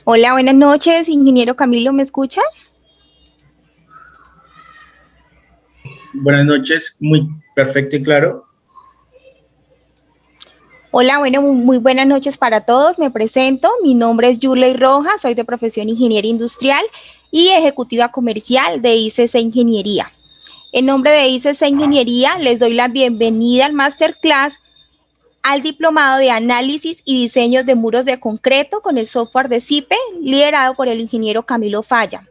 Hola, buenas noches, ingeniero Camilo, ¿me escucha? Buenas noches, muy perfecto y claro. Hola, bueno, muy buenas noches para todos. Me presento, mi nombre es Yuley Rojas, soy de profesión ingeniera industrial y ejecutiva comercial de ICC Ingeniería. En nombre de ICC Ingeniería les doy la bienvenida al Masterclass al diplomado de análisis y diseños de muros de concreto con el software de CIPE, liderado por el ingeniero Camilo Falla.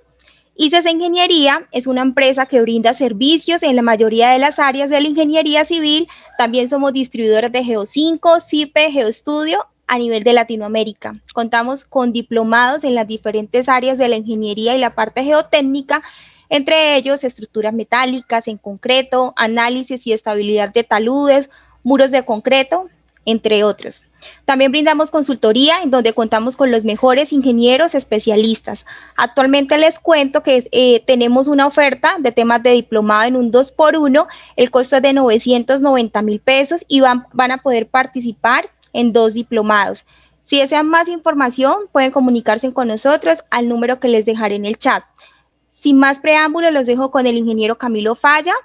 ICES Ingeniería es una empresa que brinda servicios en la mayoría de las áreas de la ingeniería civil. También somos distribuidores de Geo5, CIPE, GeoStudio a nivel de Latinoamérica. Contamos con diplomados en las diferentes áreas de la ingeniería y la parte geotécnica, entre ellos estructuras metálicas en concreto, análisis y estabilidad de taludes, muros de concreto, entre otros. También brindamos consultoría en donde contamos con los mejores ingenieros especialistas. Actualmente les cuento que tenemos una oferta de temas de diplomado en un 2x1. El costo es de 990 mil pesos y van a poder participar en 2 diplomados. Si desean más información, pueden comunicarse con nosotros al número que les dejaré en el chat. Sin más preámbulos, los dejo con el ingeniero Camilo Falla.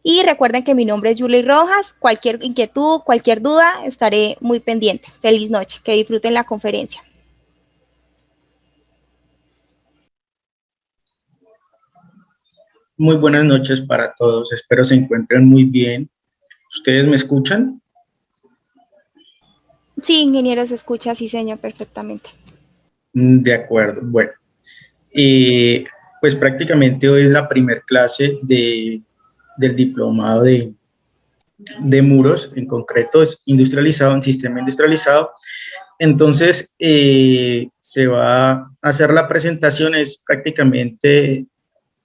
Y recuerden que mi nombre es Julie Rojas. Cualquier inquietud, cualquier duda, estaré muy pendiente. Feliz noche. Que disfruten la conferencia. Muy buenas noches para todos. Espero se encuentren muy bien. ¿Ustedes me escuchan? Sí, ingeniero, se escucha, sí, señor, perfectamente. De acuerdo. Bueno, eh, pues prácticamente hoy es la primera clase del diplomado de muros, en concreto es industrializado, en sistema industrializado. Entonces, se va a hacer la presentación, es prácticamente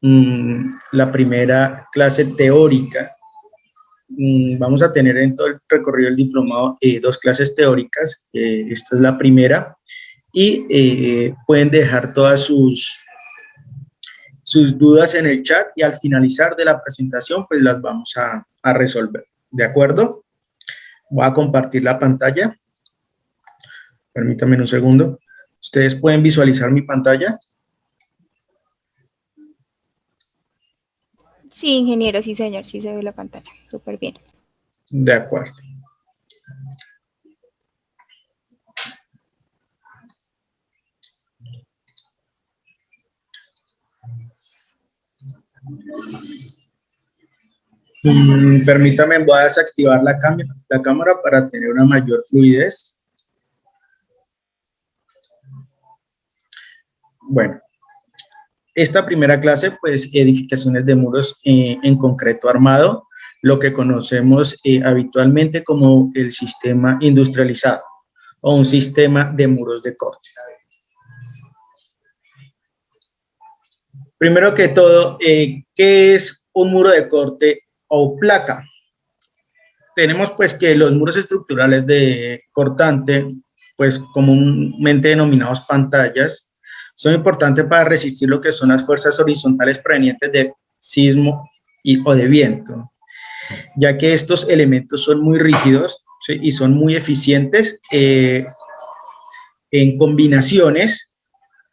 la primera clase teórica. Vamos a tener en todo el recorrido del diplomado dos clases teóricas. Esta es la primera y pueden dejar todas sus dudas en el chat y al finalizar de la presentación pues las vamos a resolver. ¿De acuerdo? Voy a compartir la pantalla. Permítanme un segundo. ¿Ustedes pueden visualizar mi pantalla? Sí, ingeniero, sí, señor, sí se ve la pantalla. Súper bien. De acuerdo. Permítame, voy a desactivar la cámara para tener una mayor fluidez. Bueno, esta primera clase, pues, edificaciones de muros en concreto armado, lo que conocemos habitualmente como el sistema industrializado o un sistema de muros de corte. Primero que todo, ¿qué es un muro de corte o placa? Tenemos pues que los muros estructurales de cortante, pues comúnmente denominados pantallas, son importantes para resistir lo que son las fuerzas horizontales provenientes de sismo o de viento, ya que estos elementos son muy rígidos, ¿sí? Y son muy eficientes en combinaciones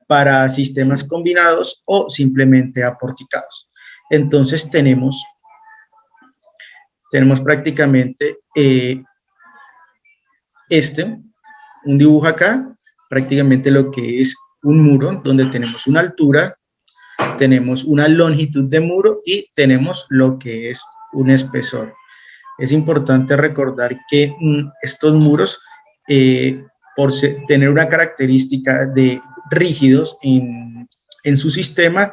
para sistemas combinados o simplemente aporticados. Entonces tenemos prácticamente un dibujo acá, prácticamente lo que es un muro donde tenemos una altura, tenemos una longitud de muro y tenemos lo que es un espesor. Es importante recordar que estos muros, por tener una característica de rígidos en su sistema,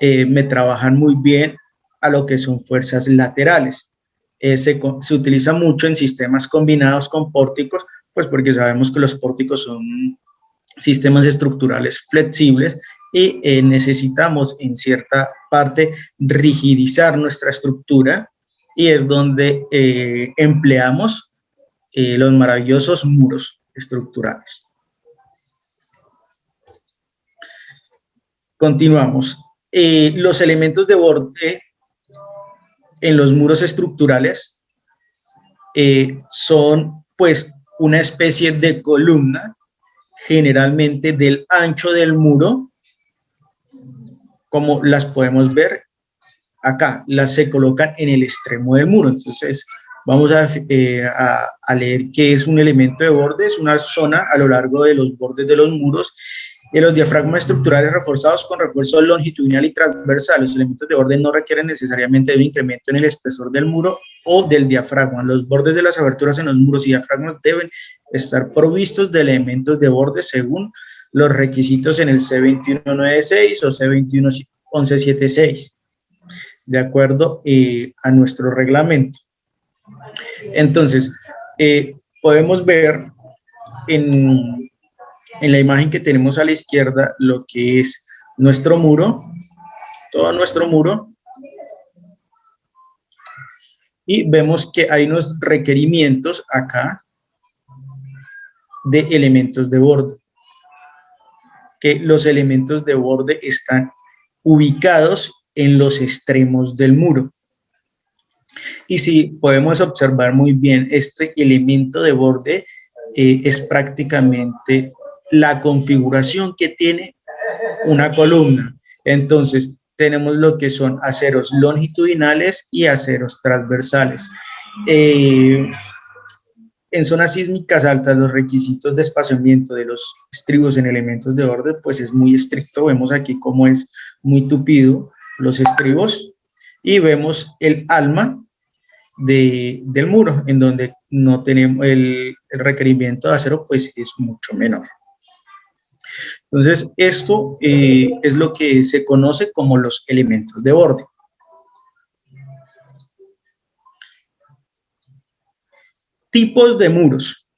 me trabajan muy bien a lo que son fuerzas laterales. Se utiliza mucho en sistemas combinados con pórticos, pues porque sabemos que los pórticos son sistemas estructurales flexibles y necesitamos en cierta parte rigidizar nuestra estructura y es donde empleamos los maravillosos muros estructurales. Continuamos. Los elementos de borde en los muros estructurales son pues una especie de columna generalmente del ancho del muro, como las podemos ver acá, las se colocan en el extremo del muro. Entonces, vamos a leer qué es un elemento de borde. Es una zona a lo largo de los bordes de los muros de los diafragmas estructurales reforzados con refuerzo longitudinal y transversal. Los elementos de borde no requieren necesariamente de un incremento en el espesor del muro o del diafragma. Los bordes de las aberturas en los muros y diafragmas deben estar provistos de elementos de borde según los requisitos en el C2196 o C211176, de acuerdo a nuestro reglamento. Entonces, podemos ver en la imagen que tenemos a la izquierda lo que es nuestro muro, todo nuestro muro, y vemos que hay unos requerimientos acá de elementos de borde, que los elementos de borde están ubicados en los extremos del muro. Y si podemos observar muy bien, este elemento de borde es prácticamente la configuración que tiene una columna. Entonces, tenemos lo que son aceros longitudinales y aceros transversales. En zonas sísmicas altas, los requisitos de espaciamiento de los estribos en elementos de borde, pues es muy estricto. Vemos aquí cómo es muy tupido los estribos y vemos el alma del muro, en donde no tenemos el requerimiento de acero, pues es mucho menor. Entonces, esto es lo que se conoce como los elementos de borde. Tipos de muros.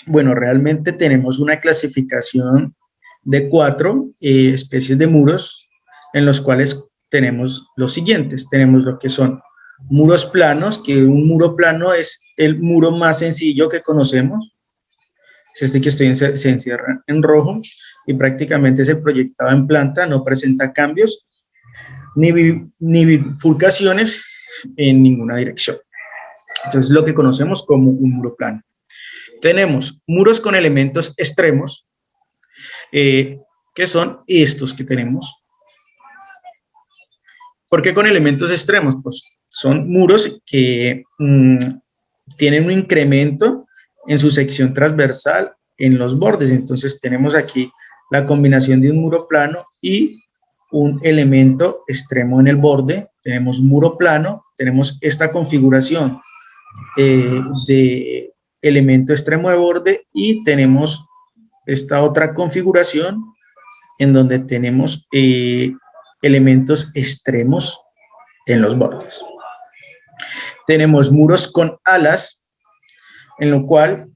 Bueno, realmente tenemos una clasificación de 4 especies de muros, en los cuales tenemos los siguientes. Tenemos lo que son muros planos, que un muro plano es el muro más sencillo que conocemos. Es este que se encierra en rojo y prácticamente se proyectaba en planta, no presenta cambios ni bifurcaciones en ninguna dirección. Entonces, lo que conocemos como un muro plano. Tenemos muros con elementos extremos, que son estos que tenemos. ¿Por qué con elementos extremos? Pues son muros que tienen un incremento en su sección transversal en los bordes. Entonces tenemos aquí la combinación de un muro plano y un elemento extremo en el borde. Tenemos muro plano, tenemos esta configuración de elemento extremo de borde y tenemos esta otra configuración en donde tenemos elementos extremos en los bordes. Tenemos muros con alas, en lo cual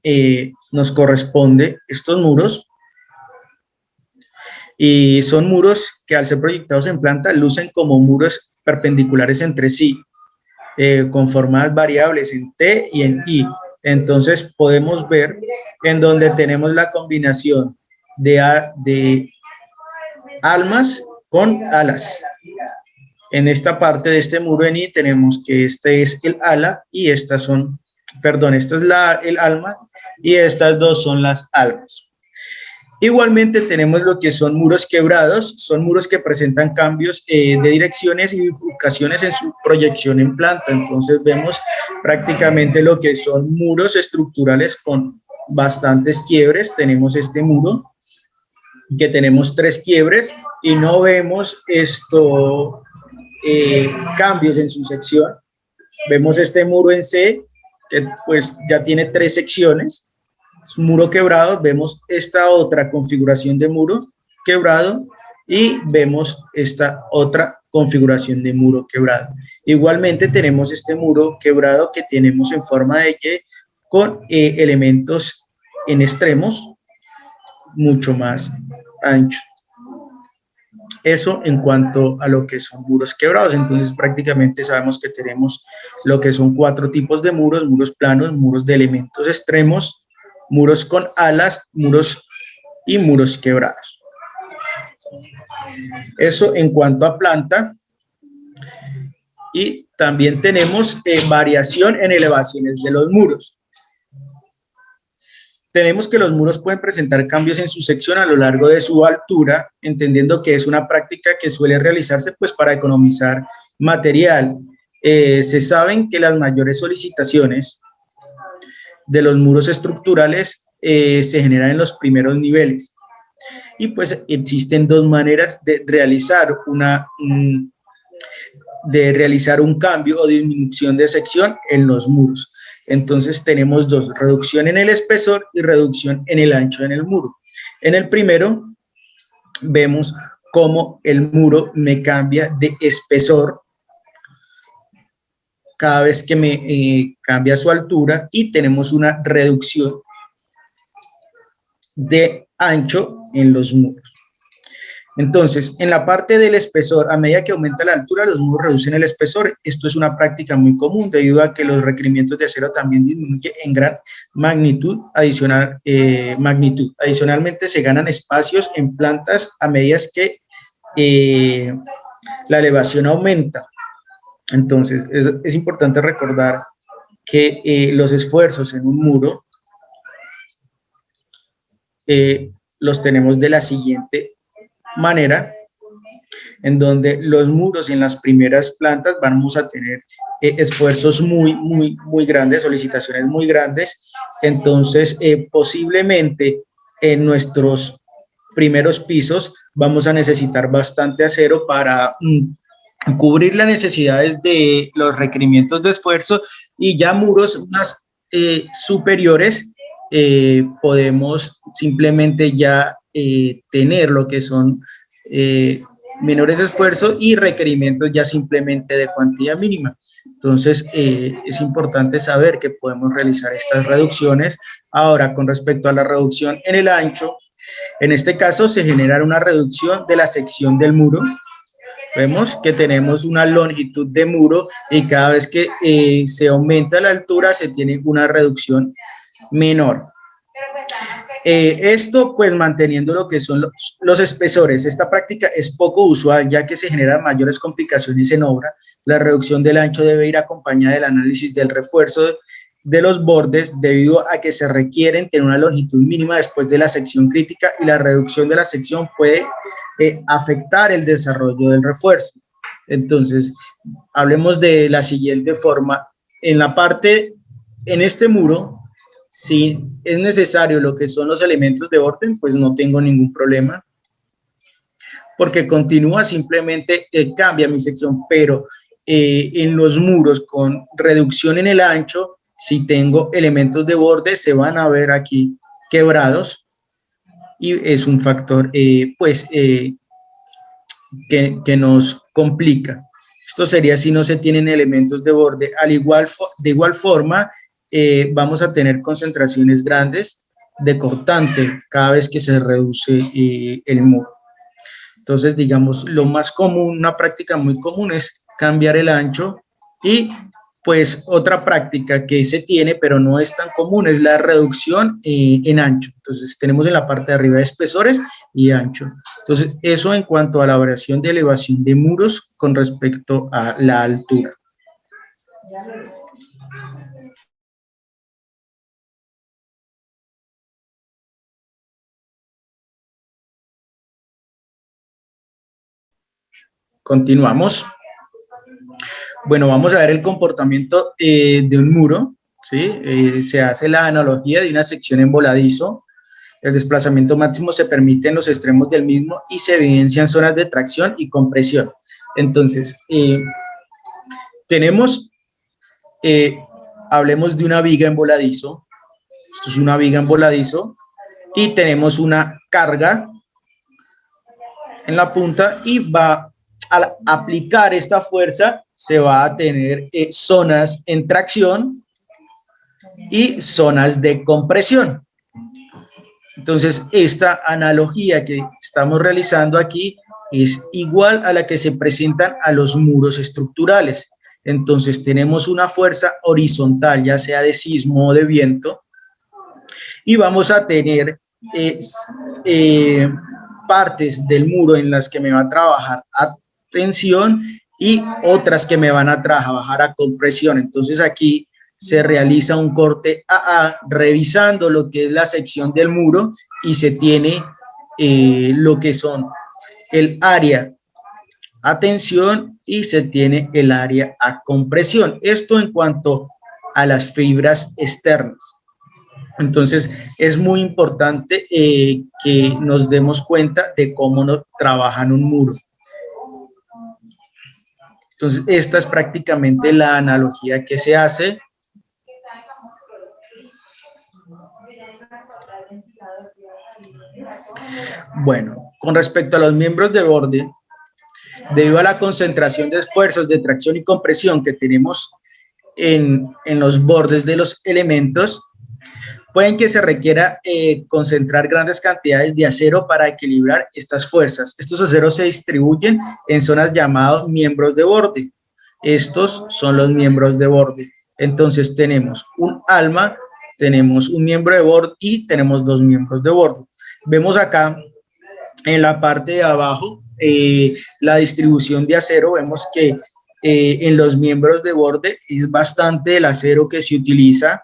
nos corresponde estos muros, y son muros que al ser proyectados en planta lucen como muros perpendiculares entre sí, con formas variables en T y en I. Entonces podemos ver en donde tenemos la combinación de almas con alas. En esta parte de este muro en I tenemos que este es el ala y estas son, perdón, esta es el alma y estas dos son las almas. Igualmente tenemos lo que son muros quebrados, son muros que presentan cambios de direcciones y bifurcaciones en su proyección en planta. Entonces vemos prácticamente lo que son muros estructurales con bastantes quiebres. Tenemos este muro que tenemos 3 quiebres y no vemos cambios en su sección. Vemos este muro en C que pues ya tiene 3 secciones. Es un muro quebrado. Vemos esta otra configuración de muro quebrado y vemos esta otra configuración de muro quebrado. Igualmente tenemos este muro quebrado que tenemos en forma de Y con elementos en extremos mucho más anchos. Eso en cuanto a lo que son muros quebrados. Entonces prácticamente sabemos que tenemos lo que son 4 tipos de muros: muros planos, muros de elementos extremos, muros con alas, muros y muros quebrados. Eso en cuanto a planta. Y también tenemos variación en elevaciones de los muros. Tenemos que los muros pueden presentar cambios en su sección a lo largo de su altura, entendiendo que es una práctica que suele realizarse pues para economizar material. Se saben que las mayores solicitaciones de los muros estructurales se generan en los primeros niveles. Y pues existen dos maneras de realizar un cambio o disminución de sección en los muros. Entonces tenemos dos, reducción en el espesor y reducción en el ancho en el muro. En el primero vemos cómo el muro me cambia de espesor cada vez que me cambia su altura, y tenemos una reducción de ancho en los muros. Entonces, en la parte del espesor, a medida que aumenta la altura, los muros reducen el espesor. Esto es una práctica muy común debido a que los requerimientos de acero también disminuyen en gran magnitud. Adicionalmente, se ganan espacios en plantas a medida que la elevación aumenta. Entonces, es importante recordar que los esfuerzos en un muro los tenemos de la siguiente manera, en donde los muros en las primeras plantas vamos a tener esfuerzos muy grandes, solicitaciones muy grandes. Entonces, posiblemente en nuestros primeros pisos vamos a necesitar bastante acero para cubrir las necesidades de los requerimientos de esfuerzo, y ya muros más superiores podemos simplemente ya tener lo que son menores esfuerzos y requerimientos ya simplemente de cuantía mínima. Entonces, es importante saber que podemos realizar estas reducciones. Ahora, con respecto a la reducción en el ancho, en este caso se genera una reducción de la sección del muro. Vemos que tenemos una longitud de muro y cada vez que se aumenta la altura se tiene una reducción menor. Esto pues manteniendo lo que son los espesores. Esta práctica es poco usual ya que se generan mayores complicaciones en obra. La reducción del ancho debe ir acompañada del análisis del refuerzo de los bordes debido a que se requieren tener una longitud mínima después de la sección crítica, y la reducción de la sección puede afectar el desarrollo del refuerzo. Entonces, hablemos de la siguiente forma. En este muro, si es necesario lo que son los elementos de orden, pues no tengo ningún problema, porque continúa, simplemente cambia mi sección, pero en los muros con reducción en el ancho, si tengo elementos de borde, se van a ver aquí quebrados, y es un factor que nos complica. Esto sería si no se tienen elementos de borde. De igual forma, vamos a tener concentraciones grandes de cortante cada vez que se reduce el muro. Entonces, digamos, lo más común, una práctica muy común es cambiar el ancho, y pues otra práctica que se tiene, pero no es tan común, es la reducción en ancho. Entonces, tenemos en la parte de arriba espesores y ancho. Entonces, eso en cuanto a la variación de elevación de muros con respecto a la altura. Continuamos. Bueno, vamos a ver el comportamiento de un muro, ¿sí? Se hace la analogía de una sección en voladizo. El desplazamiento máximo se permite en los extremos del mismo y se evidencian zonas de tracción y compresión. Entonces, hablemos de una viga en voladizo. Esto es una viga en voladizo y tenemos una carga en la punta, y al aplicar esta fuerza se va a tener zonas en tracción y zonas de compresión. Entonces, esta analogía que estamos realizando aquí es igual a la que se presentan a los muros estructurales. Entonces, tenemos una fuerza horizontal, ya sea de sismo o de viento, y vamos a tener partes del muro en las que me va a trabajar a tensión y otras que me van a trabajar a compresión. Entonces, aquí se realiza un corte AA revisando lo que es la sección del muro y se tiene lo que son el área a tensión y se tiene el área a compresión. Esto en cuanto a las fibras externas. Entonces, es muy importante que nos demos cuenta de cómo nos trabajan un muro. Entonces, esta es prácticamente la analogía que se hace. Bueno, con respecto a los miembros de borde, debido a la concentración de esfuerzos de tracción y compresión que tenemos en los bordes de los elementos, pueden que se requiera concentrar grandes cantidades de acero para equilibrar estas fuerzas. Estos aceros se distribuyen en zonas llamadas miembros de borde. Estos son los miembros de borde. Entonces tenemos un alma, tenemos un miembro de borde y tenemos dos miembros de borde. Vemos acá en la parte de abajo la distribución de acero. Vemos que en los miembros de borde es bastante el acero que se utiliza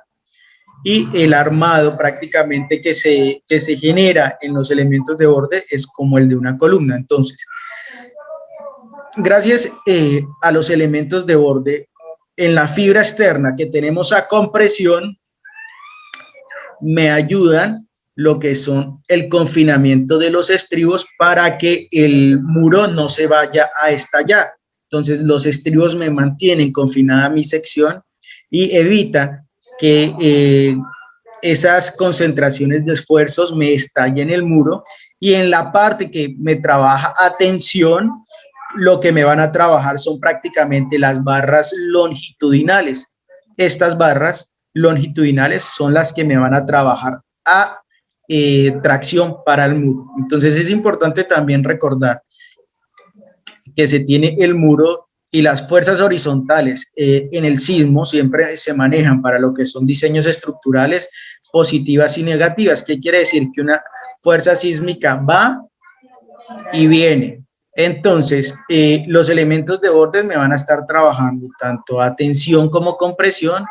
y el armado prácticamente que se genera en los elementos de borde es como el de una columna. Entonces, gracias a los elementos de borde, en la fibra externa que tenemos a compresión, me ayudan lo que son el confinamiento de los estribos para que el muro no se vaya a estallar. Entonces, los estribos me mantienen confinada mi sección y evita que esas concentraciones de esfuerzos me estallen el muro, y en la parte que me trabaja a tensión, lo que me van a trabajar son prácticamente las barras longitudinales. Estas barras longitudinales son las que me van a trabajar a tracción para el muro. Entonces es importante también recordar que se tiene el muro y las fuerzas horizontales en el sismo siempre se manejan para lo que son diseños estructurales positivas y negativas. ¿Qué quiere decir? Que una fuerza sísmica va y viene. Entonces, los elementos de borde me van a estar trabajando tanto a tensión como compresión,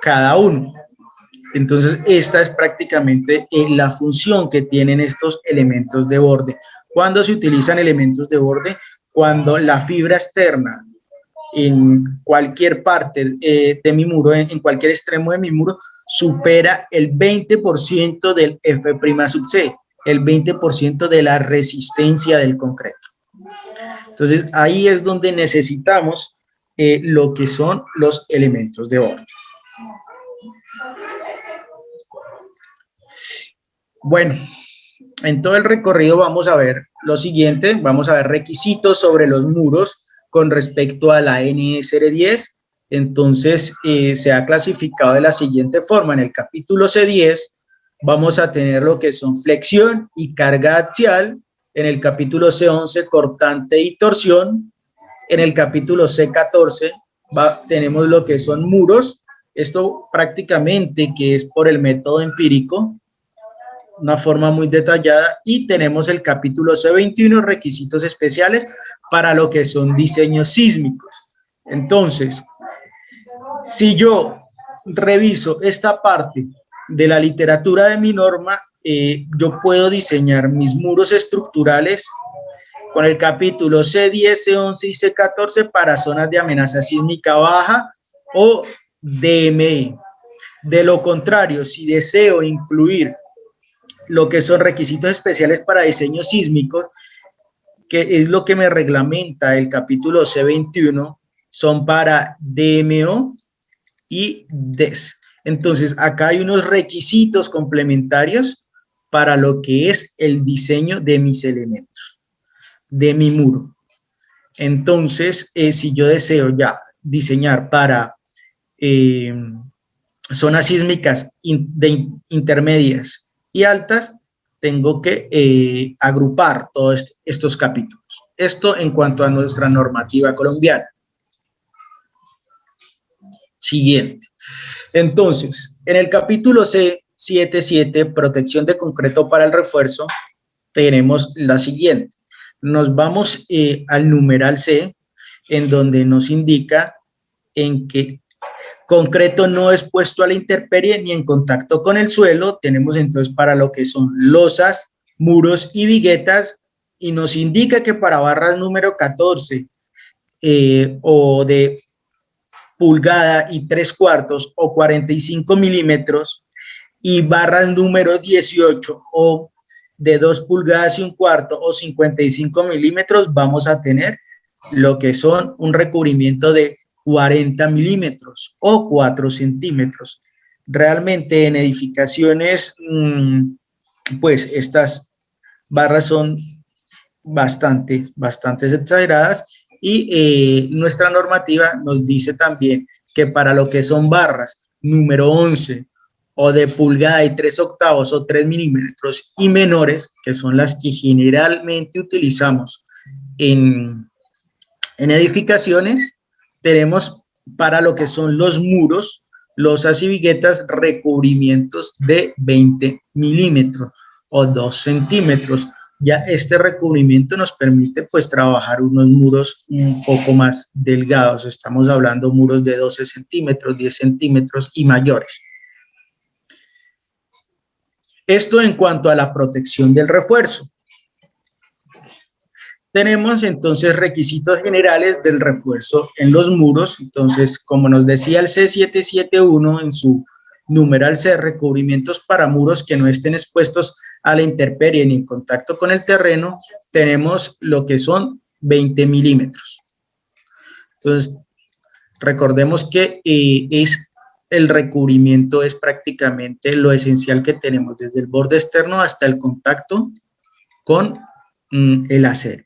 cada uno. Entonces, esta es prácticamente la función que tienen estos elementos de borde. ¿Cuándo se utilizan elementos de borde? Cuando la fibra externa en cualquier parte de mi muro, en cualquier extremo de mi muro, supera el 20% del F' sub C, el 20% de la resistencia del concreto. Entonces, ahí es donde necesitamos lo que son los elementos de borde. Bueno, en todo el recorrido vamos a ver lo siguiente, vamos a ver requisitos sobre los muros con respecto a la NSR 10. Entonces, se ha clasificado de la siguiente forma. En el capítulo C10 vamos a tener lo que son flexión y carga axial. En el capítulo C11, cortante y torsión. En el capítulo C14 tenemos lo que son muros. Esto prácticamente que es por el método empírico, una forma muy detallada. Y tenemos el capítulo C21, requisitos especiales para lo que son diseños sísmicos. Entonces, si yo reviso esta parte de la literatura de mi norma, yo puedo diseñar mis muros estructurales con el capítulo C10, C11 y C14 para zonas de amenaza sísmica baja o DMI. De lo contrario, si deseo incluir lo que son requisitos especiales para diseños sísmicos, que es lo que me reglamenta el capítulo C21, son para DMO y DES. Entonces, acá hay unos requisitos complementarios para lo que es el diseño de mis elementos, de mi muro. Entonces, si yo deseo ya diseñar para zonas sísmicas intermedias y altas, tengo que agrupar todos estos capítulos. Esto en cuanto a nuestra normativa colombiana. Siguiente. Entonces, en el capítulo C77, protección de concreto para el refuerzo, tenemos la siguiente. Nos vamos al numeral C, en donde nos indica en que Concreto no expuesto a la intemperie ni en contacto con el suelo. Tenemos entonces para lo que son losas, muros y viguetas, y nos indica que para barras número 14 o de pulgada y 3/4 o 45 milímetros, y barras número 18 o de 2 pulgadas y 1/4 o 55 milímetros, vamos a tener lo que son un recubrimiento de 40 milímetros o 4 centímetros. Realmente en edificaciones, pues estas barras son bastante exageradas, y nuestra normativa nos dice también que para lo que son barras número 11 o de pulgada y 3/8 o 3 milímetros y menores, que son las que generalmente utilizamos en edificaciones, tenemos para lo que son los muros, losas y viguetas, recubrimientos de 20 milímetros o 2 centímetros. Ya este recubrimiento nos permite pues trabajar unos muros un poco más delgados. Estamos hablando de muros de 12 centímetros, 10 centímetros y mayores. Esto en cuanto a la protección del refuerzo. Tenemos entonces requisitos generales del refuerzo en los muros. Entonces, como nos decía el C771 en su numeral C, recubrimientos para muros que no estén expuestos a la intemperie ni en contacto con el terreno, tenemos lo que son 20 milímetros. Entonces, recordemos que el recubrimiento es prácticamente lo esencial que tenemos desde el borde externo hasta el contacto con el acero.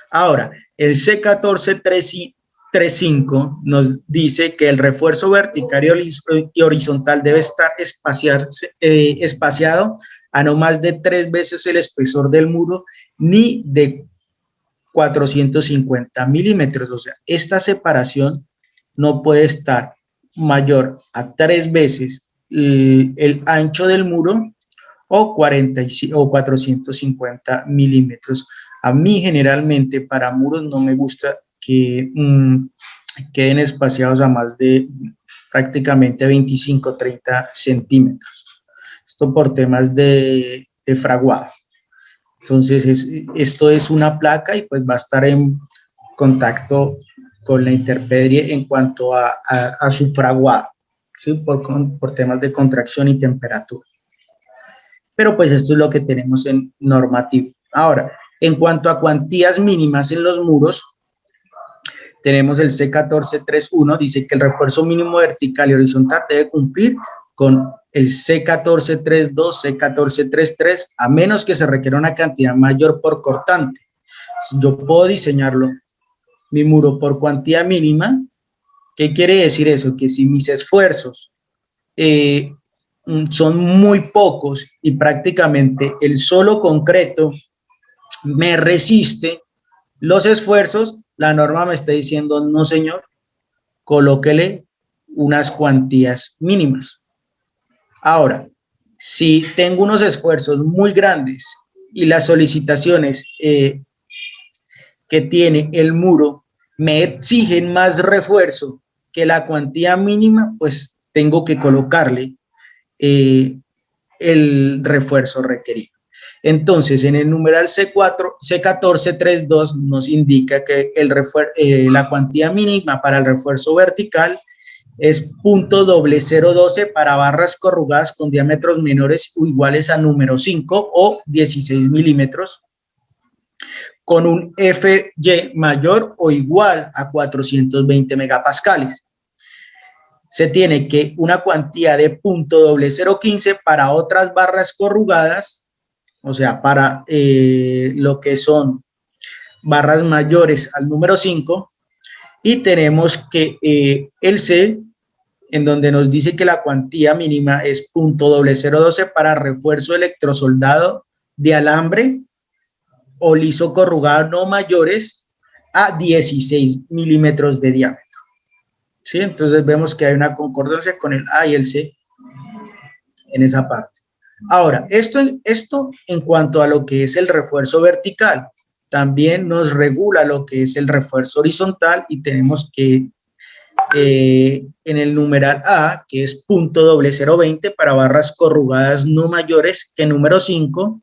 Ahora, el C1435 nos dice que el refuerzo vertical y horizontal debe estar espaciado a no más de 3 veces el espesor del muro, ni de 450 milímetros. O sea, esta separación no puede estar mayor a 3 veces el ancho del muro o 450 milímetros. A mí generalmente para muros no me gusta que queden espaciados a más de prácticamente 25-30 centímetros. Esto por temas de fraguado. Entonces esto es una placa y pues va a estar en contacto con la intemperie en cuanto a su fraguado, ¿sí? por temas de contracción y temperatura. Pero pues esto es lo que tenemos en normativo. Ahora, en cuanto a cuantías mínimas en los muros, tenemos el C1431, dice que el refuerzo mínimo vertical y horizontal debe cumplir con el C1432, C1433, a menos que se requiera una cantidad mayor por cortante. Yo puedo diseñarlo, mi muro, por cuantía mínima. ¿Qué quiere decir eso? Que si mis esfuerzos son muy pocos y prácticamente el solo concreto me resiste los esfuerzos, la norma me está diciendo, no señor, colóquele unas cuantías mínimas. Ahora, si tengo unos esfuerzos muy grandes y las solicitaciones que tiene el muro me exigen más refuerzo que la cuantía mínima, pues tengo que colocarle el refuerzo requerido. Entonces, en el numeral C1432 nos indica que la cuantía mínima para el refuerzo vertical es .0012 para barras corrugadas con diámetros menores o iguales a número 5 o 16 milímetros, con un FY mayor o igual a 420 megapascales. Se tiene que una cuantía de .0015 para otras barras corrugadas, o sea, para lo que son barras mayores al número 5, y tenemos que el C, en donde nos dice que la cuantía mínima es .0012 para refuerzo electrosoldado de alambre o liso corrugado no mayores a 16 milímetros de diámetro. ¿Sí? Entonces vemos que hay una concordancia con el A y el C en esa parte. Ahora, esto en cuanto a lo que es el refuerzo vertical, también nos regula lo que es el refuerzo horizontal, y tenemos que en el numeral A, que es .0020 para barras corrugadas no mayores que número 5,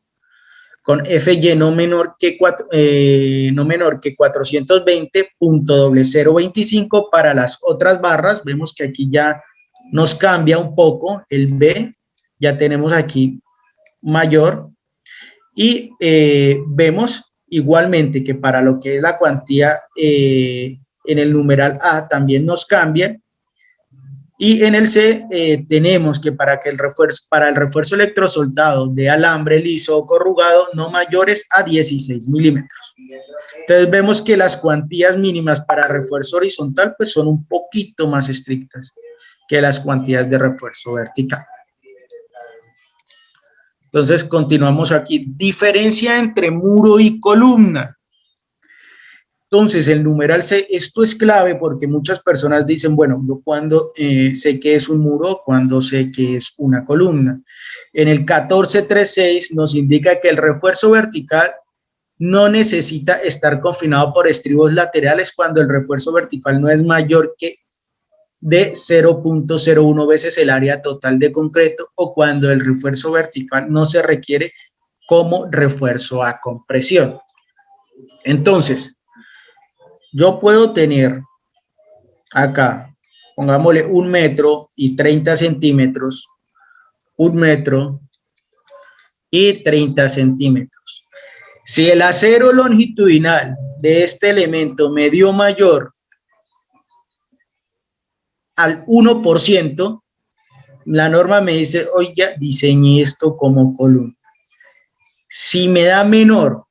con FY no menor que 420.0025 para las otras barras. Vemos que aquí ya nos cambia un poco el B, ya tenemos aquí mayor, y vemos igualmente que para lo que es la cuantía en el numeral A también nos cambia. Y en el C tenemos que para el refuerzo electrosoldado de alambre liso o corrugado no mayores a 16 milímetros. Entonces vemos que las cuantías mínimas para refuerzo horizontal pues son un poquito más estrictas que las cuantías de refuerzo vertical. Entonces continuamos aquí. Diferencia entre muro y columna. Entonces, el numeral C, esto es clave porque muchas personas dicen, bueno, yo cuando sé que es un muro, cuando sé que es una columna. En el 1436 nos indica que el refuerzo vertical no necesita estar confinado por estribos laterales cuando el refuerzo vertical no es mayor que de 0.01 veces el área total de concreto o cuando el refuerzo vertical no se requiere como refuerzo a compresión. Entonces, yo puedo tener acá, pongámosle 1 metro y 30 centímetros, 1 metro y 30 centímetros. Si el acero longitudinal de este elemento me dio mayor al 1%, la norma me dice, oye, diseñé esto como columna. Si me da menor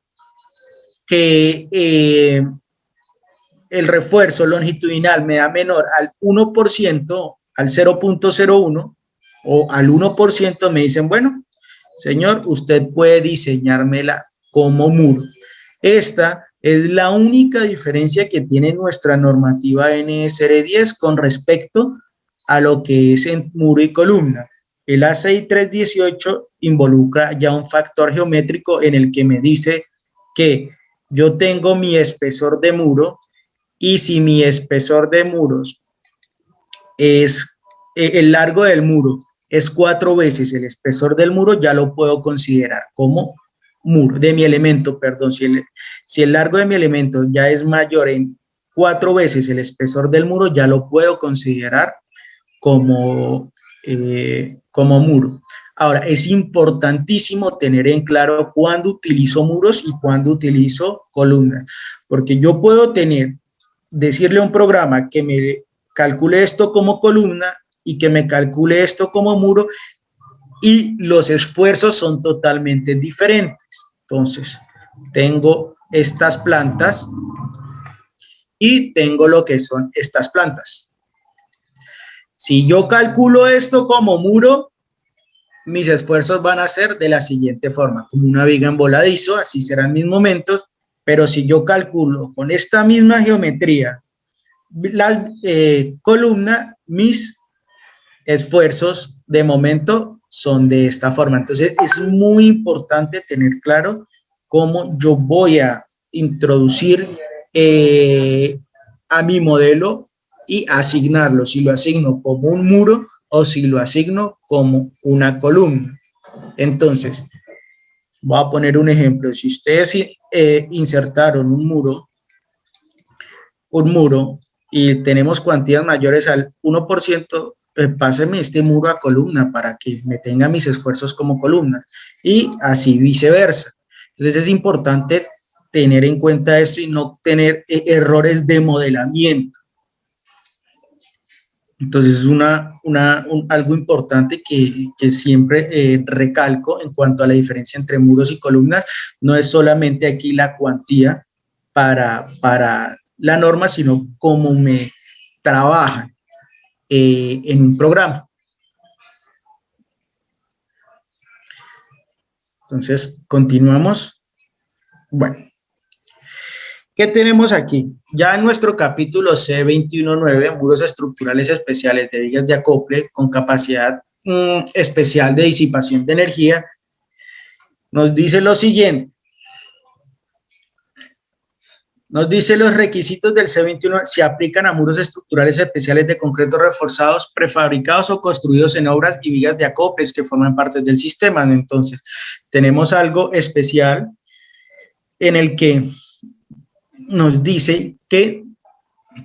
que el refuerzo longitudinal me da menor al 1%, al 0.01 o al 1%, me dicen, bueno, señor, usted puede diseñármela como muro. Esta es la única diferencia que tiene nuestra normativa NSR 10 con respecto a lo que es en muro y columna. El ACI 318 involucra ya un factor geométrico en el que me dice que yo tengo mi espesor de muro y si mi espesor de muros es el largo del muro es 4 veces el espesor del muro, ya lo puedo considerar como muro, de mi elemento, perdón, si el largo de mi elemento ya es mayor en 4 veces el espesor del muro, ya lo puedo considerar como muro. Ahora, es importantísimo tener en claro cuándo utilizo muros y cuándo utilizo columnas, porque yo puedo decirle a un programa que me calcule esto como columna y que me calcule esto como muro, y los esfuerzos son totalmente diferentes. Entonces, tengo estas plantas y tengo lo que son estas plantas. Si yo calculo esto como muro, mis esfuerzos van a ser de la siguiente forma, como una viga en voladizo, así serán mis momentos, pero si yo calculo con esta misma geometría la columna, mis esfuerzos de momento son de esta forma. Entonces es muy importante tener claro cómo yo voy a introducir a mi modelo y asignarlo, si lo asigno como un muro o si lo asigno como una columna. Entonces, voy a poner un ejemplo. Si ustedes insertaron un muro y tenemos cuantías mayores al 1%, páseme este muro a columna para que me tenga mis esfuerzos como columna y así viceversa. Entonces es importante tener en cuenta esto y no tener errores de modelamiento. Entonces es algo importante que siempre recalco en cuanto a la diferencia entre muros y columnas. No es solamente aquí la cuantía para la norma, sino cómo me trabajan en un programa. Entonces, continuamos. Bueno, ¿qué tenemos aquí? Ya en nuestro capítulo C21.9, muros estructurales especiales de vigas de acople con capacidad especial de disipación de energía, nos dice lo siguiente. Nos dice los requisitos del C21 se aplican a muros estructurales especiales de concreto reforzados, prefabricados o construidos en obras y vigas de acoples que forman parte del sistema. Entonces, tenemos algo especial en el que nos dice que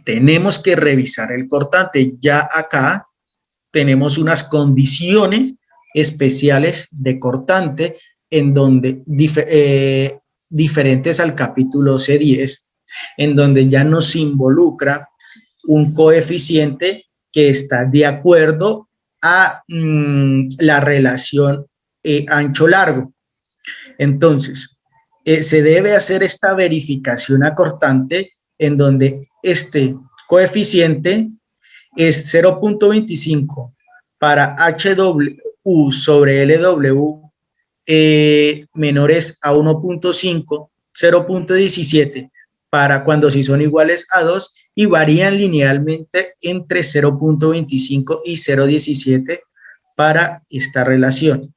tenemos que revisar el cortante. Ya acá tenemos unas condiciones especiales de cortante en donde diferentes al capítulo C10, en donde ya nos involucra un coeficiente que está de acuerdo a la relación ancho-largo. Entonces, se debe hacer esta verificación acortante en donde este coeficiente es 0.25 para HW sobre LW menores a 1.5, 0.17 para cuando sí son iguales a 2 y varían linealmente entre 0.25 y 0.17 para esta relación,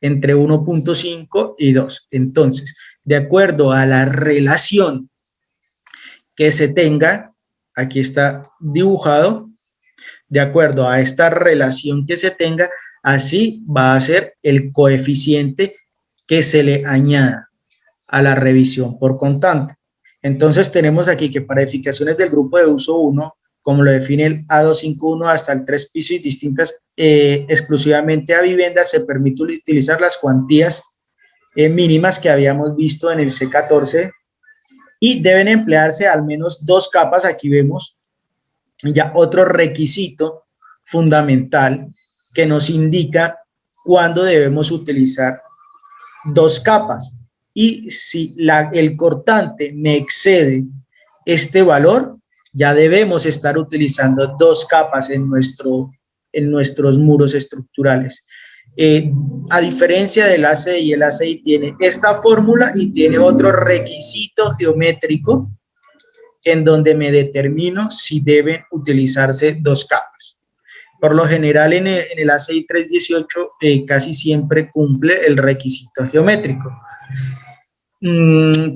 entre 1.5 y 2. Entonces, de acuerdo a la relación que se tenga, aquí está dibujado, de acuerdo a esta relación que se tenga, así va a ser el coeficiente que se le añada a la revisión por constante. Entonces tenemos aquí que para edificaciones del grupo de uso 1, como lo define el A251 hasta el 3 pisos y distintas exclusivamente a viviendas, se permite utilizar las cuantías mínimas que habíamos visto en el C14 y deben emplearse al menos 2 capas. Aquí vemos ya otro requisito fundamental que nos indica cuándo debemos utilizar 2 capas. Y si el cortante me excede este valor, ya debemos estar utilizando 2 capas en nuestros muros estructurales. A diferencia del ACI, el ACI tiene esta fórmula y tiene otro requisito geométrico en donde me determino si deben utilizarse 2 capas. Por lo general en el ACI 318 casi siempre cumple el requisito geométrico.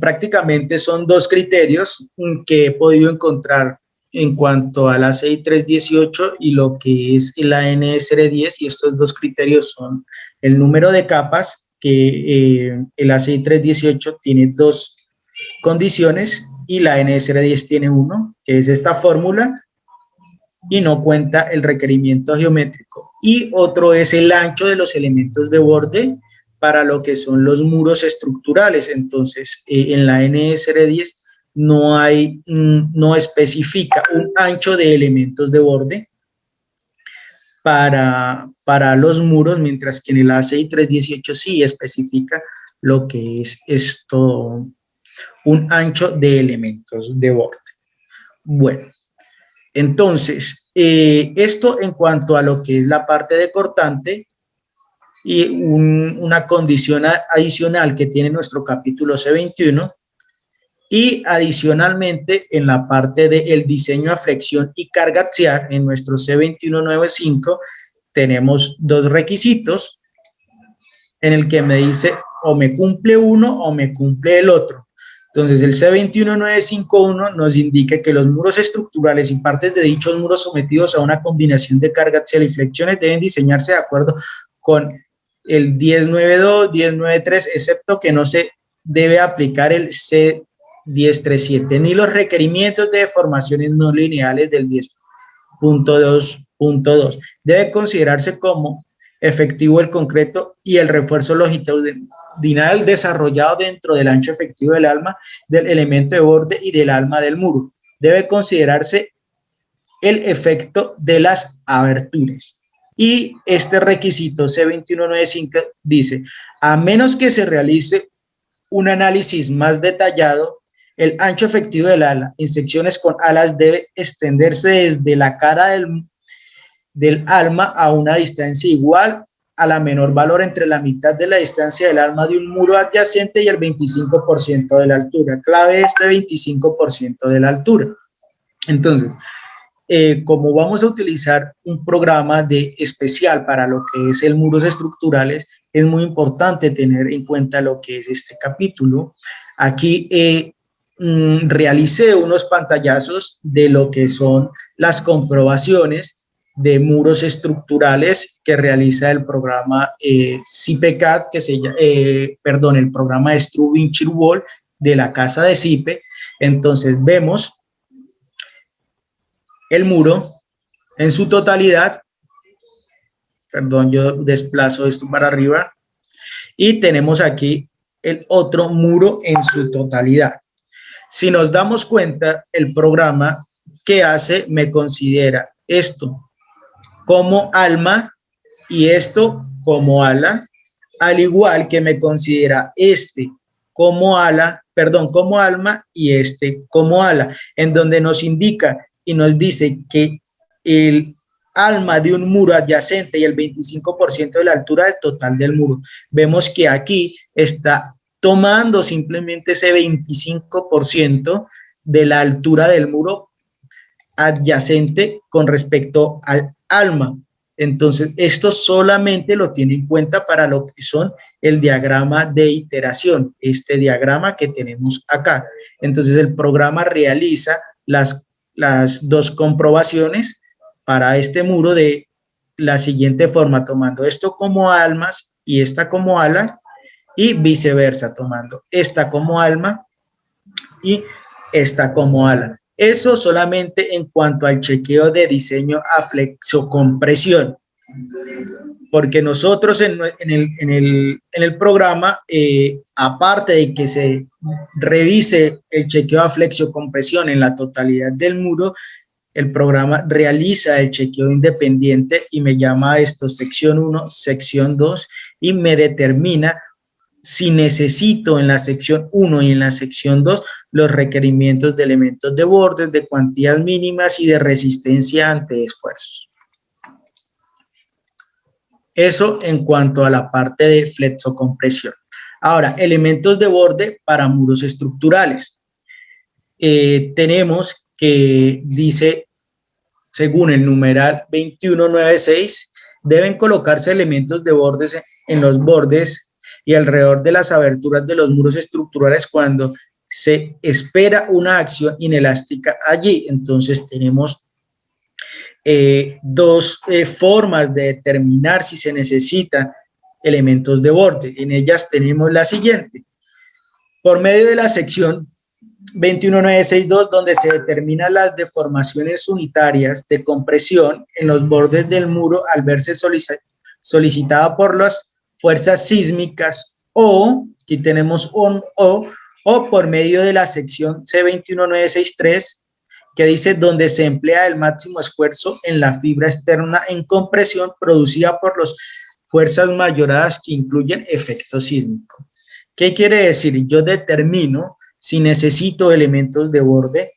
Prácticamente son 2 criterios que he podido encontrar en cuanto al ACI 318 y lo que es el ANSR 10, y estos 2 criterios son el número de capas, que el ACI 318 tiene 2 condiciones y la ANSR 10 tiene 1, que es esta fórmula, y no cuenta el requerimiento geométrico. Y otro es el ancho de los elementos de borde para lo que son los muros estructurales. Entonces, en la NSR 10 no especifica un ancho de elementos de borde para los muros, mientras que en el ACI 318 sí especifica lo que es esto, un ancho de elementos de borde. Bueno, entonces, esto en cuanto a lo que es la parte de cortante. Y una condición adicional que tiene nuestro capítulo C21, y adicionalmente en la parte del diseño a flexión y carga axial, en nuestro C2195 tenemos 2 requisitos en el que me dice o me cumple uno o me cumple el otro. Entonces el C21951 nos indica que los muros estructurales y partes de dichos muros sometidos a una combinación de carga axial y flexiones deben diseñarse de acuerdo con el 1092, 1093, excepto que no se debe aplicar el C1037, ni los requerimientos de deformaciones no lineales del 10.2.2. Debe considerarse como efectivo el concreto y el refuerzo longitudinal desarrollado dentro del ancho efectivo del alma del elemento de borde y del alma del muro. Debe considerarse el efecto de las aberturas. Y este requisito C2195 dice, a menos que se realice un análisis más detallado, el ancho efectivo del ala en secciones con alas debe extenderse desde la cara del alma a una distancia igual a la menor valor entre la mitad de la distancia del alma de un muro adyacente y el 25% de la altura. Clave este 25% de la altura. Entonces, como vamos a utilizar un programa especial para lo que es el muros estructurales, es muy importante tener en cuenta lo que es este capítulo. Aquí realicé unos pantallazos de lo que son las comprobaciones de muros estructurales que realiza el programa CIPECAD, el programa Struve Wall de la casa de CIPE. Entonces vemos el muro en su totalidad. Perdón, yo desplazo esto para arriba. Y tenemos aquí el otro muro en su totalidad. Si nos damos cuenta, el programa que hace me considera esto como alma y esto como ala, al igual que me considera este como ala, perdón, como alma y este como ala, en donde nos indica y nos dice que el alma de un muro adyacente y el 25% de la altura total del muro. Vemos que aquí está tomando simplemente ese 25% de la altura del muro adyacente con respecto al alma. Entonces, esto solamente lo tiene en cuenta para lo que son el diagrama de iteración, este diagrama que tenemos acá. Entonces, el programa realiza las dos comprobaciones para este muro de la siguiente forma, tomando esto como almas y esta como ala, y viceversa, tomando esta como alma y esta como ala. Eso solamente en cuanto al chequeo de diseño a flexocompresión, porque nosotros en el programa, aparte de que se revise el chequeo a flexocompresión en la totalidad del muro, el programa realiza el chequeo independiente y me llama a esto sección 1, sección 2 y me determina si necesito en la sección 1 y en la sección 2 los requerimientos de elementos de bordes, de cuantías mínimas y de resistencia ante esfuerzos. Eso en cuanto a la parte de flexocompresión. Ahora, elementos de borde para muros estructurales. Tenemos que dice, según el numeral 2196, deben colocarse elementos de bordes en los bordes y alrededor de las aberturas de los muros estructurales cuando se espera una acción inelástica allí. Entonces tenemos dos formas de determinar si se necesitan elementos de borde. En ellas tenemos la siguiente. Por medio de la sección 21962, donde se determinan las deformaciones unitarias de compresión en los bordes del muro al verse solicitada por las fuerzas sísmicas, o aquí tenemos un o por medio de la sección C21963, que dice donde se emplea el máximo esfuerzo en la fibra externa en compresión producida por las fuerzas mayoradas que incluyen efecto sísmico. ¿Qué quiere decir? Yo determino si necesito elementos de borde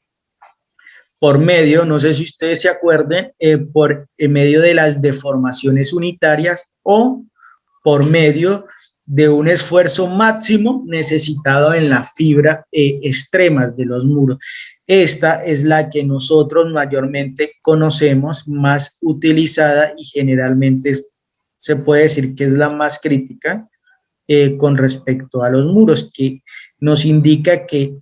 por medio, no sé si ustedes se acuerden, por medio de las deformaciones unitarias o por medio de un esfuerzo máximo necesitado en la fibra extremas de los muros. Esta es la que nosotros mayormente conocemos, más utilizada y generalmente se puede decir que es la más crítica con respecto a los muros, que nos indica que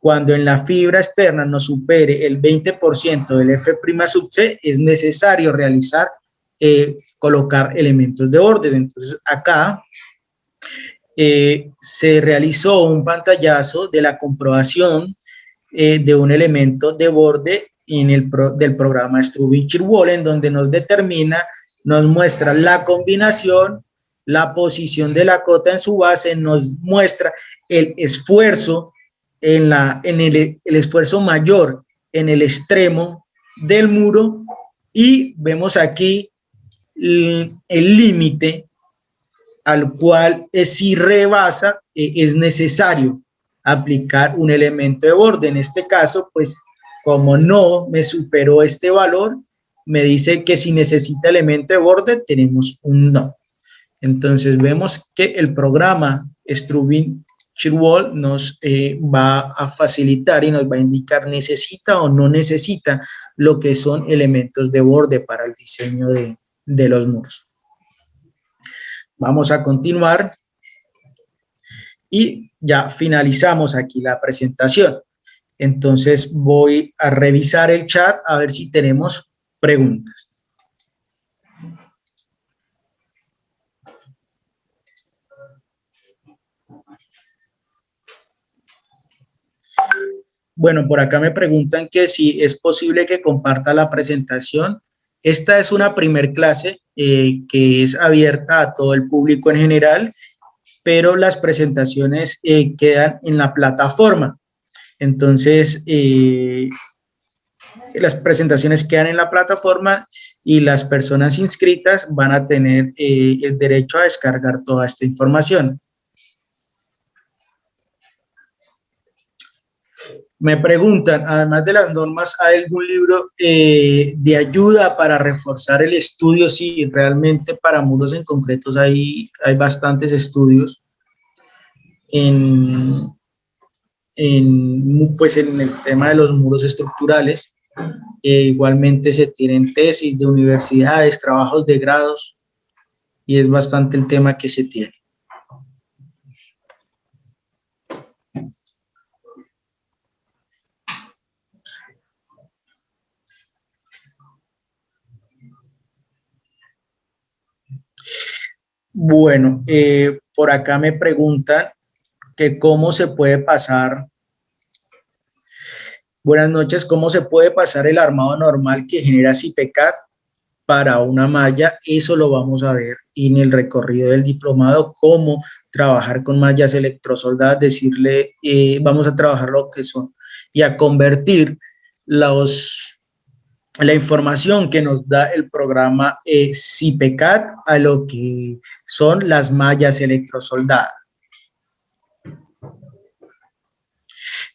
cuando en la fibra externa nos supere el 20% del F' sub C, es necesario realizar, colocar elementos de bordes. Entonces, acá se realizó un pantallazo de la comprobación de un elemento de borde del programa Struve Wall, en donde nos determina, nos muestra la combinación, la posición de la cota en su base, nos muestra el esfuerzo el esfuerzo mayor en el extremo del muro, y vemos aquí el límite al cual si rebasa es necesario aplicar un elemento de borde. En este caso, pues como no me superó este valor, me dice que si necesita elemento de borde tenemos un no. Entonces vemos que el programa Struve Wall nos va a facilitar y nos va a indicar necesita o no necesita lo que son elementos de borde para el diseño de los muros. Vamos a continuar y ya finalizamos aquí la presentación. Entonces voy a revisar el chat a ver si tenemos preguntas. Bueno, por acá me preguntan que si es posible que comparta la presentación. Esta es una primer clase que es abierta a todo el público en general, pero las presentaciones quedan en la plataforma. Entonces, las presentaciones quedan en la plataforma y las personas inscritas van a tener el derecho a descargar toda esta información. Me preguntan, además de las normas, ¿hay algún libro de ayuda para reforzar el estudio? Sí, realmente para muros en concretos hay bastantes estudios pues en el tema de los muros estructurales. Igualmente se tienen tesis de universidades, trabajos de grados, y es bastante el tema que se tiene. Bueno, por acá me preguntan que cómo se puede pasar. Buenas noches, ¿cómo se puede pasar el armado normal que genera CIPECAT para una malla? Eso lo vamos a ver en el recorrido del diplomado, cómo trabajar con mallas electrosoldadas, vamos a trabajar lo que son y a convertir la información que nos da el programa CIPECAT a lo que son las mallas electrosoldadas.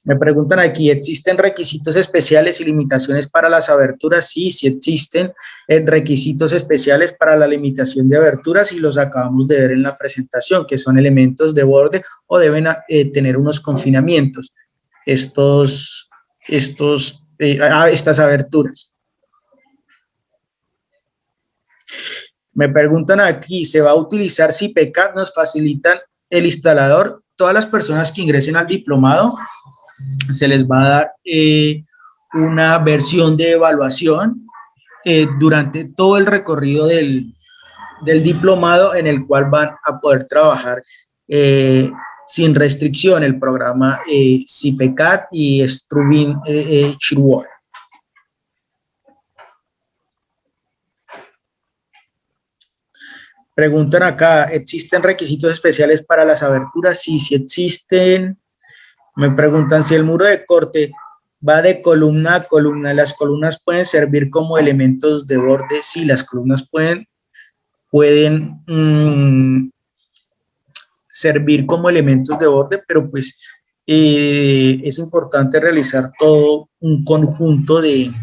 Me preguntan aquí, ¿existen requisitos especiales y limitaciones para las aberturas? Sí, sí existen requisitos especiales para la limitación de aberturas y los acabamos de ver en la presentación, que son elementos de borde o deben tener unos confinamientos, estas aberturas. Me preguntan aquí, ¿se va a utilizar CIPECAT? Nos facilitan el instalador. Todas las personas que ingresen al diplomado se les va a dar una versión de evaluación durante todo el recorrido del diplomado, en el cual van a poder trabajar sin restricción el programa CIPECAT y Struvin Chirwar. Preguntan acá, ¿existen requisitos especiales para las aberturas? Sí, sí existen. Me preguntan si el muro de corte va de columna a columna. ¿Las columnas pueden servir como elementos de borde? Sí, las columnas pueden servir como elementos de borde, pero pues es importante realizar todo un conjunto de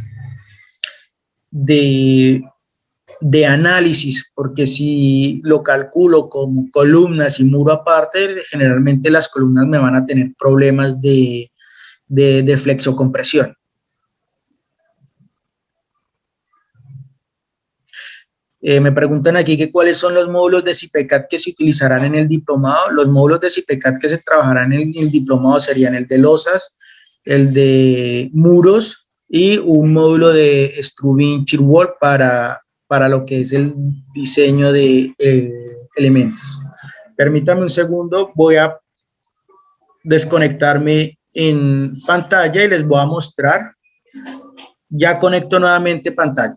análisis, porque si lo calculo como columnas y muro aparte, generalmente las columnas me van a tener problemas de flexocompresión. Me preguntan aquí que cuáles son los módulos de CIPECAT que se utilizarán en el diplomado. Los módulos de CIPECAT que se trabajarán en el diplomado serían el de losas, el de muros y un módulo de Struvin Chirwall para lo que es el diseño de elementos. Permítame un segundo, voy a desconectarme en pantalla y les voy a mostrar. Ya conecto nuevamente pantalla.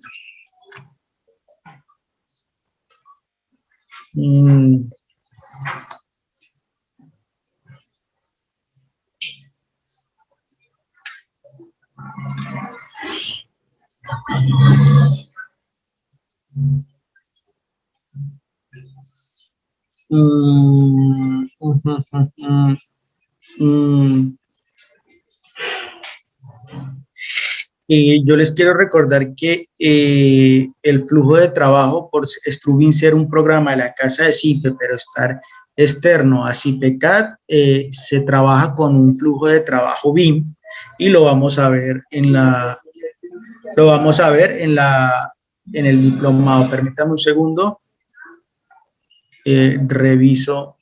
Yo les quiero recordar que el flujo de trabajo, por Struvin ser un programa de la casa de CIPE, pero estar externo a CIPECAT, se trabaja con un flujo de trabajo BIM y lo vamos a ver en el diplomado. Permítame un segundo. Reviso.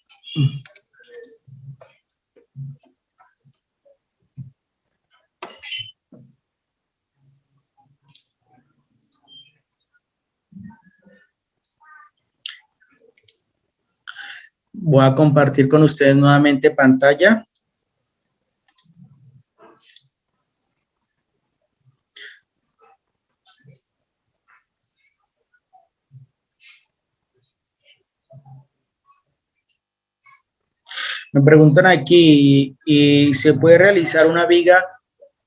Voy a compartir con ustedes nuevamente pantalla. Me preguntan aquí, ¿y se puede realizar una viga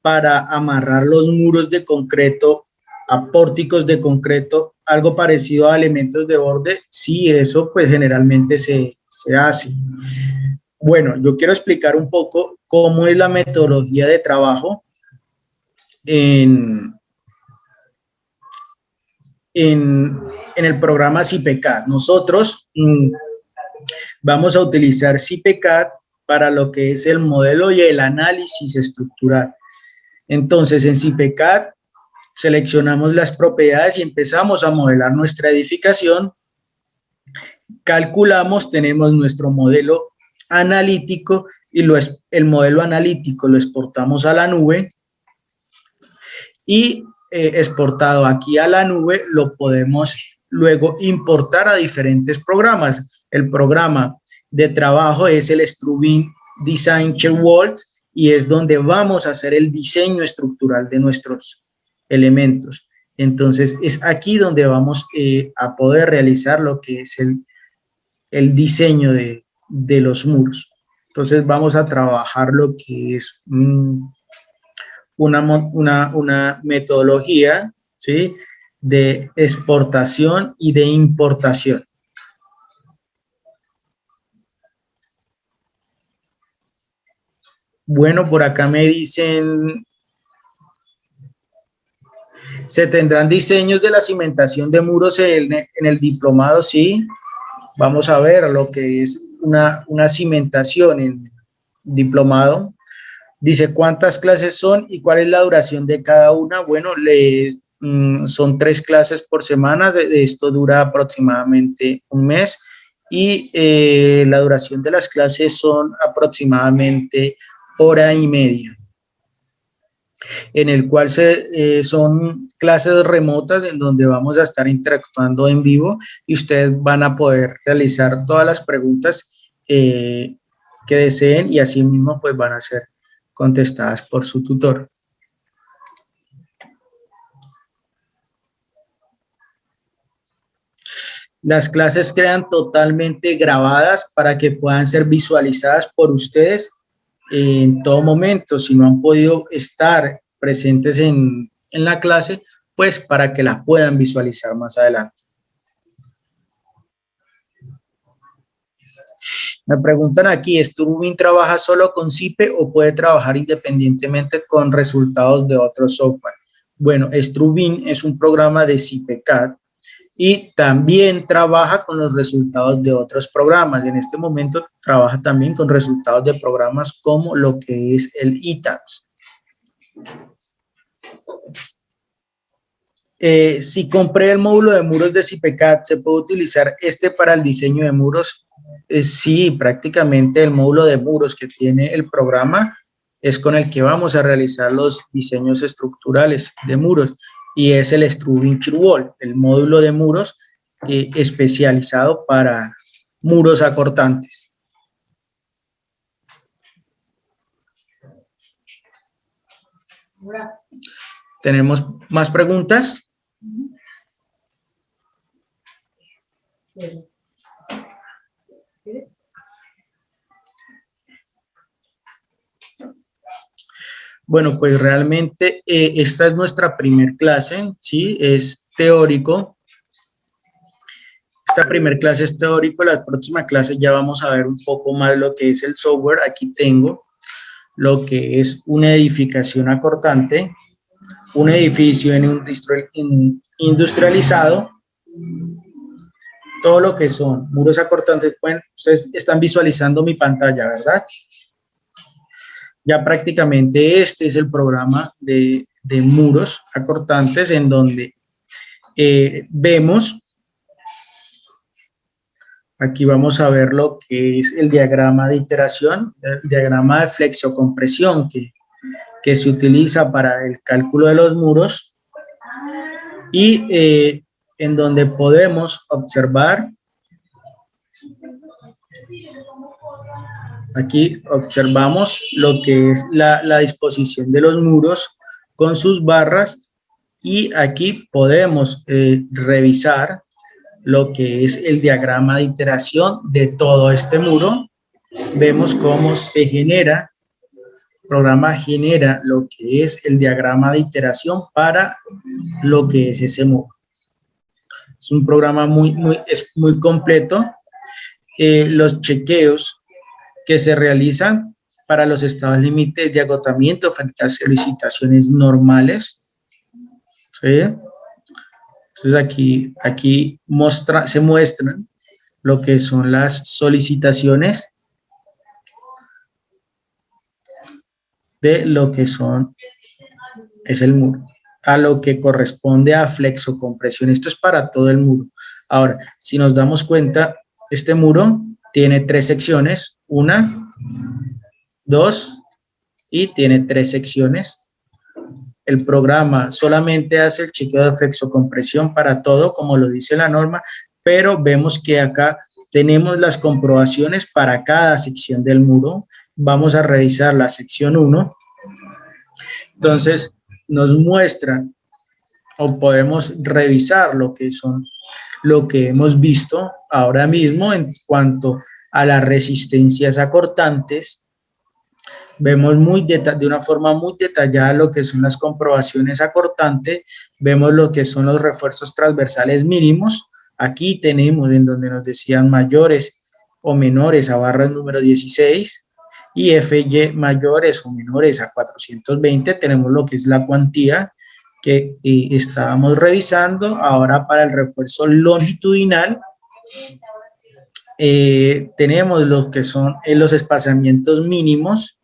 para amarrar los muros de concreto a pórticos de concreto, algo parecido a elementos de borde? Sí, eso pues generalmente se hace. Bueno, yo quiero explicar un poco cómo es la metodología de trabajo en, en el programa CIPECAD. Nosotros vamos a utilizar CIPECAD para lo que es el modelo y el análisis estructural. Entonces, en CIPECAD seleccionamos las propiedades y empezamos a modelar nuestra edificación. Calculamos, tenemos nuestro modelo analítico y el modelo analítico lo exportamos a la nube y exportado aquí a la nube lo podemos luego importar a diferentes programas. El programa de trabajo es el Struvin Design World y es donde vamos a hacer el diseño estructural de nuestros elementos. Entonces, es aquí donde vamos a poder realizar lo que es el diseño de los muros. Entonces, vamos a trabajar lo que es una metodología, ¿sí?, de exportación y de importación. Bueno, por acá me dicen, ¿se tendrán diseños de la cimentación de muros en el diplomado? Sí, vamos a ver lo que es una cimentación en diplomado. Dice, ¿cuántas clases son y cuál es la duración de cada una? Bueno, son 3 clases por semana, esto dura aproximadamente un mes y la duración de las clases son aproximadamente hora y media, en el cual son clases remotas en donde vamos a estar interactuando en vivo y ustedes van a poder realizar todas las preguntas que deseen y así mismo pues van a ser contestadas por su tutor. Las clases quedan totalmente grabadas para que puedan ser visualizadas por ustedes en todo momento. Si no han podido estar presentes en la clase, pues para que la puedan visualizar más adelante. Me preguntan aquí, ¿Struvin trabaja solo con CIPE o puede trabajar independientemente con resultados de otro software? Bueno, Struvin es un programa de CIPECAD y también trabaja con los resultados de otros programas. En este momento trabaja también con resultados de programas como lo que es el ETABS. Si compré el módulo de muros de CIPECAD, ¿se puede utilizar este para el diseño de muros? Sí, prácticamente el módulo de muros que tiene el programa es con el que vamos a realizar los diseños estructurales de muros y es el Struvin Wall, el módulo de muros especializado para muros acortantes. ¿Tenemos más preguntas? Bueno, pues realmente esta es nuestra primer clase, ¿sí? Es teórico. Esta primer clase es teórico, la próxima clase ya vamos a ver un poco más lo que es el software. Aquí tengo lo que es una edificación acortante, un edificio industrializado, todo lo que son muros acortantes. Bueno, ustedes están visualizando mi pantalla, ¿verdad? Ya prácticamente este es el programa de muros acortantes en donde vemos, aquí vamos a ver lo que es el diagrama de iteración, el diagrama de flexocompresión que se utiliza para el cálculo de los muros y en donde podemos observar Aquí observamos lo que es la disposición de los muros con sus barras y aquí podemos revisar lo que es el diagrama de iteración de todo este muro. Vemos cómo se genera, el programa genera lo que es el diagrama de iteración para lo que es ese muro. Es un programa es muy completo. Los chequeos que se realizan para los estados límites de agotamiento frente a solicitaciones normales. ¿Sí? Entonces aquí se muestran lo que son las solicitaciones de lo que es el muro, a lo que corresponde a flexocompresión. Esto es para todo el muro. Ahora, si nos damos cuenta, este muro tiene 3 secciones, 1, 2 y tiene 3 secciones. El programa solamente hace el chequeo de flexocompresión para todo, como lo dice la norma, pero vemos que acá tenemos las comprobaciones para cada sección del muro. Vamos a revisar la sección 1. Entonces, nos muestra o podemos revisar lo que hemos visto ahora mismo en cuanto a las resistencias acortantes. Vemos de una forma muy detallada lo que son las comprobaciones acortantes, vemos lo que son los refuerzos transversales mínimos. Aquí tenemos en donde nos decían mayores o menores a barras número 16 y FY mayores o menores a 420. Tenemos lo que es la cuantía que estábamos revisando. Ahora para el refuerzo longitudinal tenemos lo que son los espaciamientos mínimos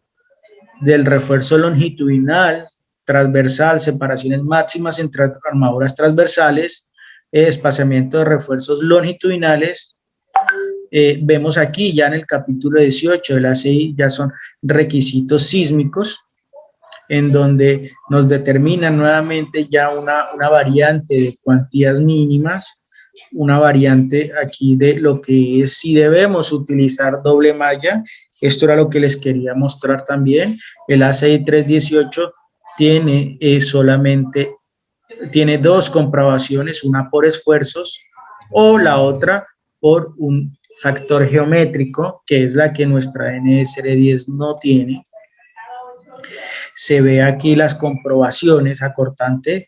del refuerzo longitudinal, transversal, separaciones máximas entre armaduras transversales, espaciamiento de refuerzos longitudinales. Vemos aquí ya en el capítulo 18 de la ACI ya son requisitos sísmicos, en donde nos determinan nuevamente ya una variante de cuantías mínimas, una variante aquí de lo que es si debemos utilizar doble malla. Esto era lo que les quería mostrar también. El ACI 318 tiene tiene 2 comprobaciones, una por esfuerzos o la otra por un factor geométrico, que es la que nuestra NSR 10 no tiene. Se ve aquí las comprobaciones acortantes,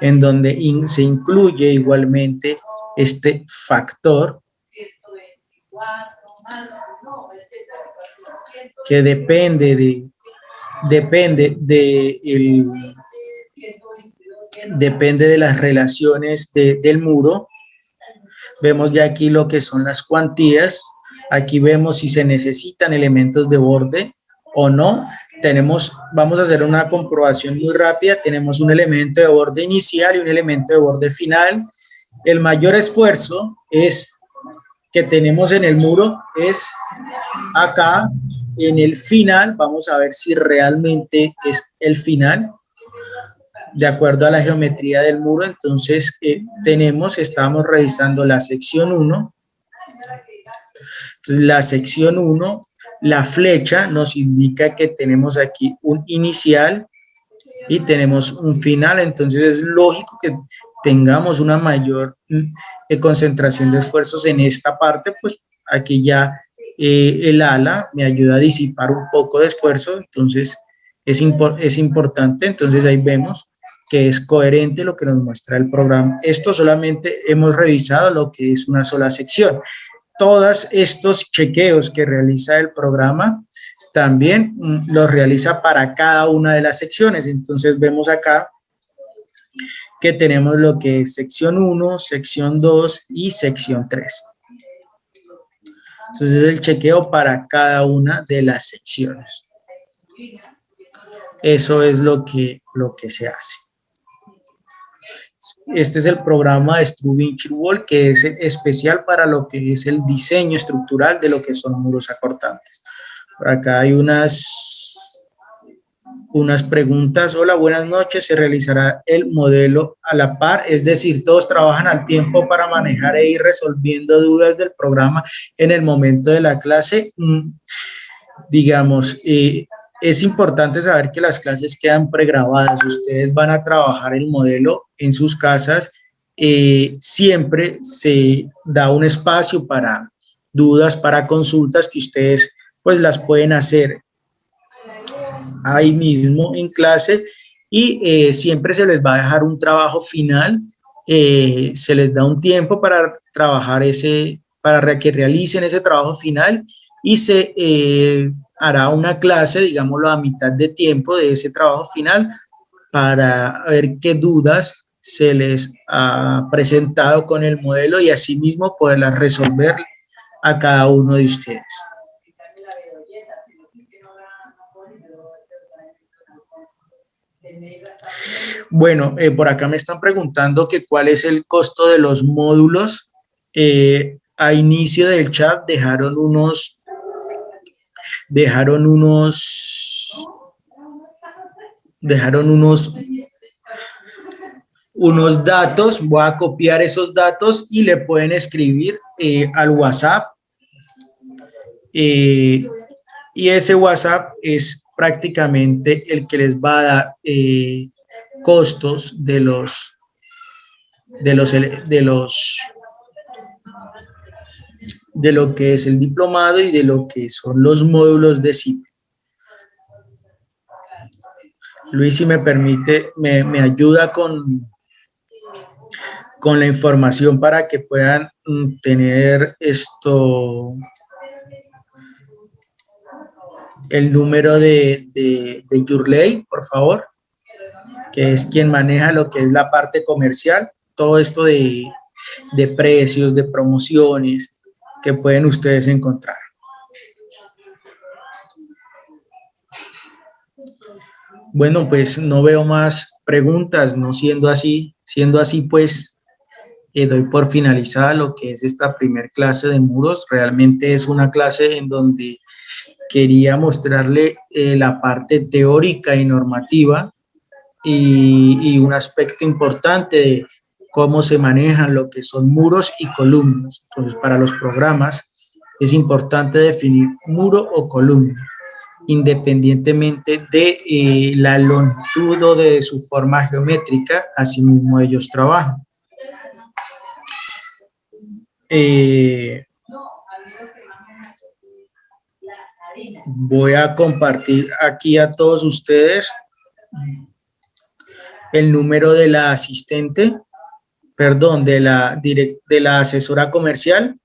en donde se incluye igualmente este factor que depende de las relaciones del muro. Vemos ya aquí lo que son las cuantías. Aquí vemos si se necesitan elementos de borde o no. Vamos a hacer una comprobación muy rápida. Tenemos un elemento de borde inicial y un elemento de borde final. El mayor esfuerzo que tenemos en el muro es acá. En el final, vamos a ver si realmente es el final, de acuerdo a la geometría del muro. Entonces, estamos revisando la sección 1. Entonces, la sección 1, la flecha nos indica que tenemos aquí un inicial y tenemos un final. Entonces, es lógico que tengamos una mayor concentración de esfuerzos en esta parte, pues aquí ya el ala me ayuda a disipar un poco de esfuerzo. Entonces, es importante. Entonces, ahí vemos que es coherente lo que nos muestra el programa. Esto solamente hemos revisado lo que es una sola sección. Todos estos chequeos que realiza el programa también los realiza para cada una de las secciones. Entonces vemos acá que tenemos lo que es sección 1, sección 2 y sección 3. Entonces el chequeo para cada una de las secciones. Eso es lo que se hace. Este es el programa de Struve Wall, que es especial para lo que es el diseño estructural de lo que son muros acortantes. Por acá hay unas preguntas. Hola, buenas noches. ¿Se realizará el modelo a la par? Es decir, todos trabajan al tiempo para manejar e ir resolviendo dudas del programa en el momento de la clase. digamos, es importante saber que las clases quedan pregrabadas. Ustedes van a trabajar el modelo en sus casas. Siempre se da un espacio para dudas, para consultas que ustedes pues las pueden hacer ahí mismo en clase y siempre se les va a dejar un trabajo final. Se les da un tiempo para trabajar para que realicen ese trabajo final y se hará una clase, digámoslo, a mitad de tiempo de ese trabajo final para ver qué dudas se les ha presentado con el modelo y asimismo poderlas resolver a cada uno de ustedes. Bueno, por acá me están preguntando que cuál es el costo de los módulos. A inicio del chat dejaron unos datos. Voy a copiar esos datos y le pueden escribir al WhatsApp. Y ese WhatsApp es prácticamente el que les va a dar costos de lo que es el diplomado y de lo que son los módulos de CIPE. Luis, si me permite, me ayuda con la información para que puedan tener el número de Yurley, por favor, que es quien maneja lo que es la parte comercial, todo esto de precios, de promociones que pueden ustedes encontrar. Bueno, pues no veo más preguntas, no siendo así, pues doy por finalizada lo que es esta primer clase de muros. Realmente es una clase en donde quería mostrarle la parte teórica y normativa y un aspecto importante de cómo se manejan lo que son muros y columnas. Entonces, para los programas es importante definir muro o columna, independientemente de la longitud o de su forma geométrica, asimismo ellos trabajan. Voy a compartir aquí a todos ustedes el número de la asistente, perdón, de la asesora comercial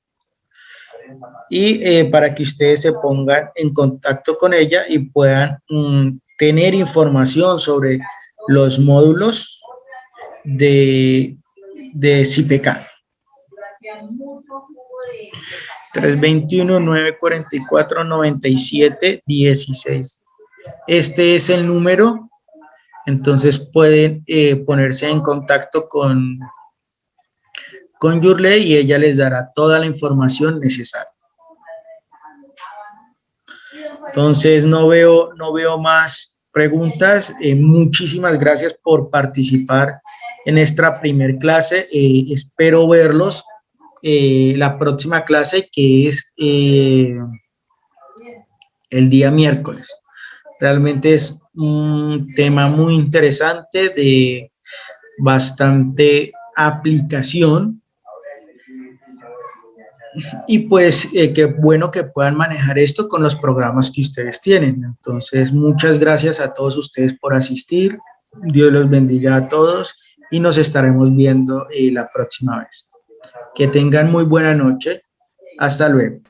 y para que ustedes se pongan en contacto con ella y puedan tener información sobre los módulos de CIPECA. 321-944-9716. Este es el número, entonces pueden ponerse en contacto con Yurley y ella les dará toda la información necesaria. Entonces no veo más preguntas. Muchísimas gracias por participar en esta primer clase. Espero verlos la próxima clase, que es el día miércoles. Realmente es un tema muy interesante, de bastante aplicación. Y pues qué bueno que puedan manejar esto con los programas que ustedes tienen. Entonces, muchas gracias a todos ustedes por asistir. Dios los bendiga a todos y nos estaremos viendo la próxima vez. Que tengan muy buena noche. Hasta luego.